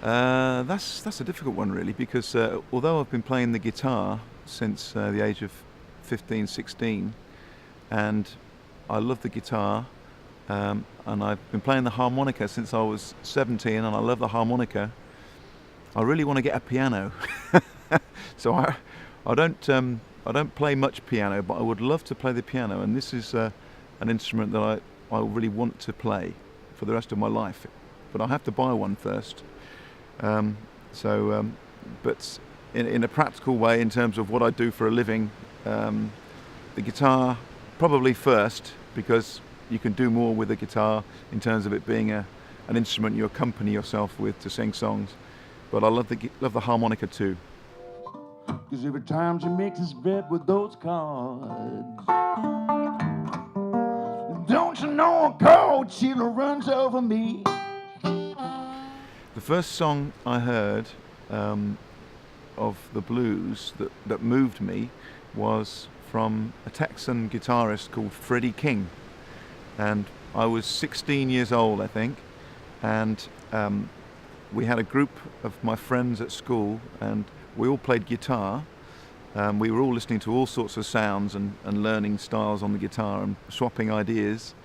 That's a difficult one really because although I've been playing the guitar since the age of 15, 16, and I love the guitar, and I've been playing the harmonica since I was 17, and I love the harmonica. I really want to get a piano, so I don't play much piano, but I would love to play the piano, and this is an instrument that I really want to play for the rest of my life, but I have to buy one first. Um, but in a practical way, in terms of what I do for a living, the guitar probably first, because you can do more with the guitar in terms of it being an instrument you accompany yourself with to sing songs. But I love the harmonica too. 'Cause every time she makes us bet with those cards, don't you know a cold chill runs over me? The first song I heard of the blues that moved me was from a Texan guitarist called Freddie King. And I was 16 years old, I think, and we had a group of my friends at school, and we all played guitar. We were all listening to all sorts of sounds and learning styles on the guitar and swapping ideas.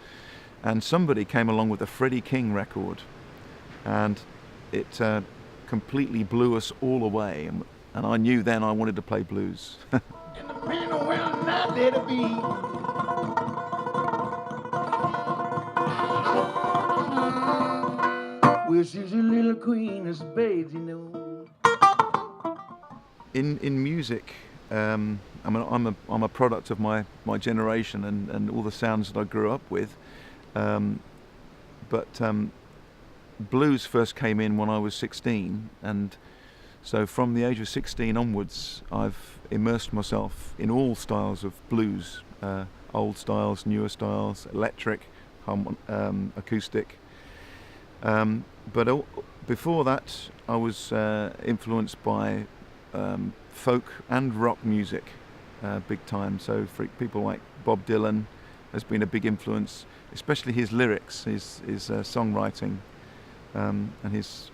And somebody came along with a Freddie King record, and it completely blew us all away. And I knew then I wanted to play blues. And the man will not let it be. Well, she's a little queen of spades, you know. In music, I'm a product of my generation and all the sounds that I grew up with. But blues first came in when I was 16, and so from the age of 16 onwards, I've immersed myself in all styles of blues, old styles, newer styles, electric, acoustic. But before that, I was influenced by folk and rock music, big time. So for people like Bob Dylan has been a big influence, especially his lyrics, his songwriting, and his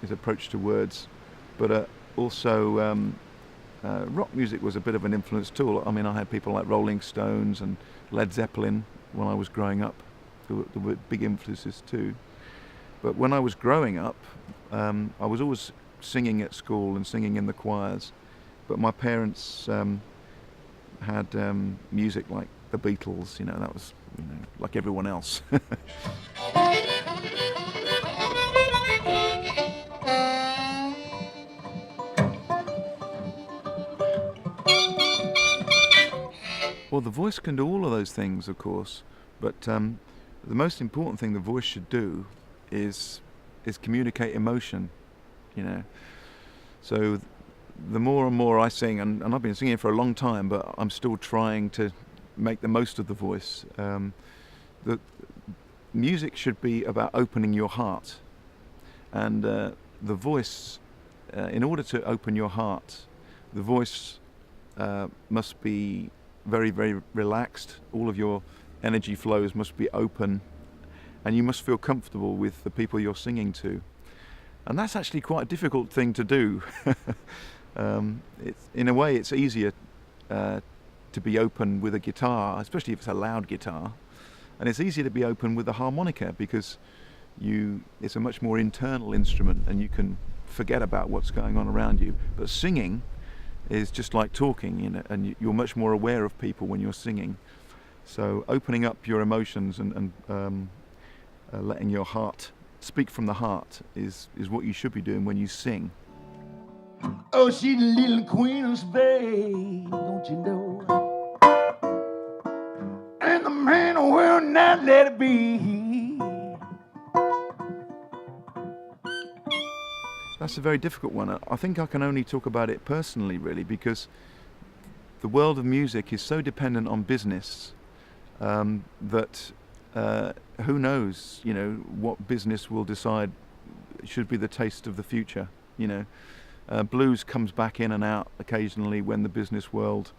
approach to words. But also rock music was a bit of an influence too. I mean, I had people like Rolling Stones and Led Zeppelin when I was growing up, who were big influences too. But when I was growing up, I was always singing at school and singing in the choirs. But my parents had music like the Beatles, that was, like everyone else. Well, the voice can do all of those things, of course, but the most important thing the voice should do is communicate emotion, So the more and more I sing, and I've been singing for a long time, but I'm still trying to make the most of the voice. The music should be about opening your heart, and the voice, in order to open your heart, the voice must be very, very relaxed. All of your energy flows must be open, and you must feel comfortable with the people you're singing to. And that's actually quite a difficult thing to do. In a way, it's easier to be open with a guitar, especially if it's a loud guitar, and it's easier to be open with a harmonica because it's a much more internal instrument and you can forget about what's going on around you. But singing is just like talking, and you're much more aware of people when you're singing. So opening up your emotions and letting your heart speak from the heart is what you should be doing when you sing. Oh, she's a little queen of spades, don't you know? And the man will not let it be. That's a very difficult one. I think I can only talk about it personally, really, because the world of music is so dependent on business that who knows, what business will decide should be the taste of the future. Blues comes back in and out occasionally when the business world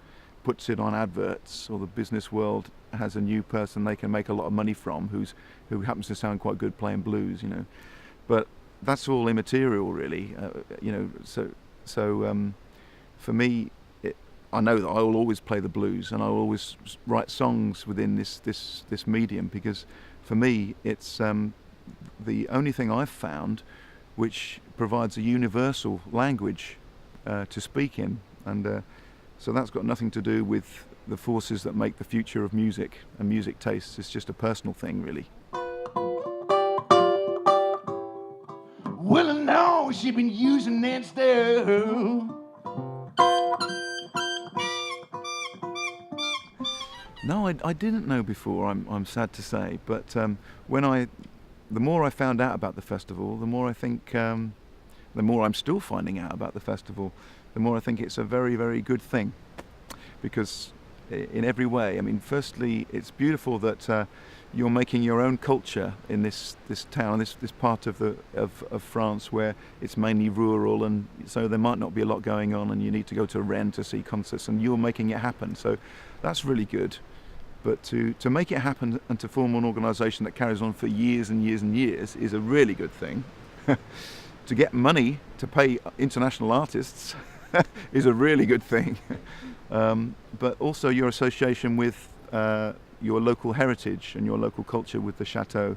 puts it on adverts, or the business world has a new person they can make a lot of money from who happens to sound quite good playing blues. But that's all immaterial, really. For me, I know that I will always play the blues, and I will always write songs within this medium, because for me it's the only thing I've found which provides a universal language to speak in, and so that's got nothing to do with the forces that make the future of music and music tastes. It's just a personal thing, really. Well, no, she been using that stuff. No, I didn't know before. I'm sad to say, but the more I found out about the festival, the more I think, the more I'm still finding out about the festival, the more I think it's a very, very good thing, because in every way. I mean, firstly, it's beautiful that you're making your own culture in this town, this part of France, where it's mainly rural, and so there might not be a lot going on, and you need to go to Rennes to see concerts, and you're making it happen. So that's really good. But to make it happen and to form an organisation that carries on for years and years and years is a really good thing. To get money to pay international artists is a really good thing. But also your association with your local heritage and your local culture with the chateau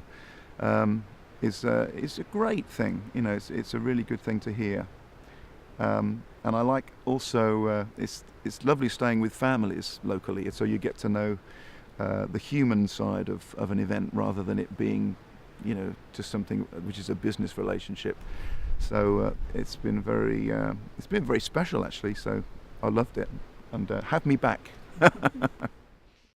is a great thing. You know, it's a really good thing to hear. And I like also it's lovely staying with families locally, so you get to know the human side of an event rather than it being, you know, just something which is a business relationship. So it's been very special, actually. So I loved it, and have me back.